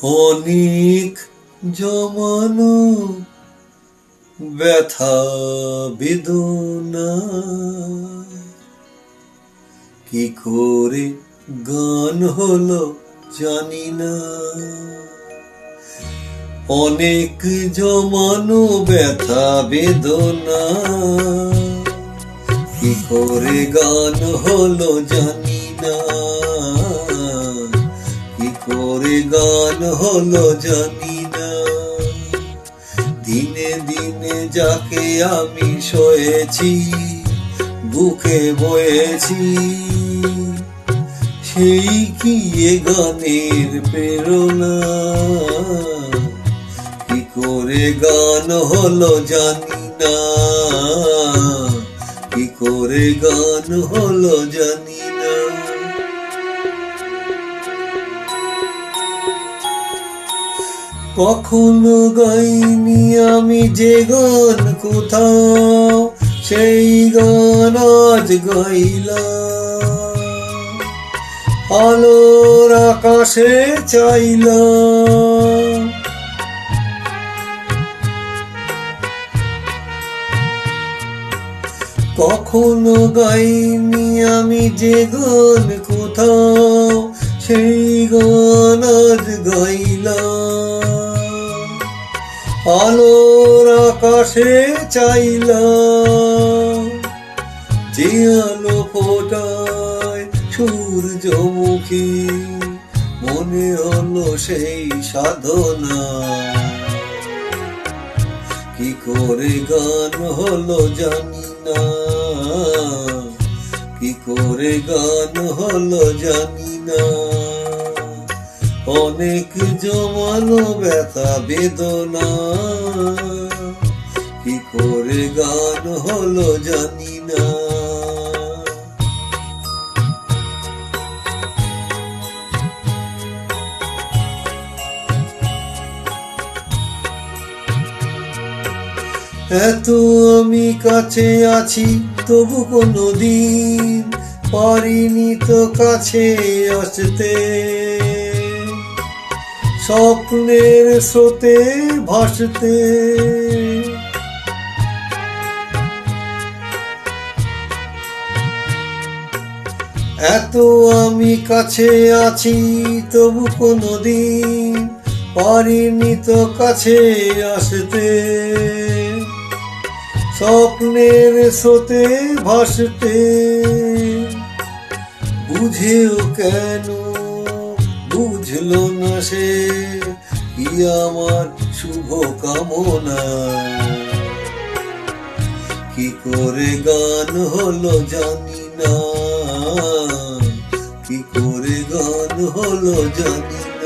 অনেক জমানো ব্যথা বেদনা কি করে গান হলো জানি না। অনেক জমানো ব্যথা বেদনা কি করে গান হলো জানি না। কি করে গান হলো জানি না। দিনে দিনে যাকে আমি সয়েছি বুকে বয়েছি সেই কি এ গানের প্রেরণা। কি করে গান হলো জানি না। কি করে গান হলো জানি না। কখনো গাইনি আমি যে গান কোথাও সেই গান আজ গাইলাম। আলোর আকাশে চাইলাম। কখনো গাইনি আমি যে গান কোথাও সেই গান আজ গাইলাম। আলোর আকাশে চাইলাম। যে আলো ফোটায় সূর্যমুখী মনে হলো সেই সাধনা। কি করে গান হলো জানি না। কি করে গান হলো জানি না। অনেক জমানো ব্যথা বেদনা কি করে গান হলো জানি না। এত আমি কাছে আছি তবু কোনোদিন পারিনি তো কাছে আসতে। স্বপ্নের স্রোতে ভাসতে। এত আমি কাছে আছি তবু কোনোদিন পারিনি তো কাছে আসতে। স্বপ্নের স্রোতে ভাসতে। বুঝেও কেন বুঝলো না সে কি আমার শুভ কামনা। কি করে গান হলো জানি না। কি করে গান হলো জানি না।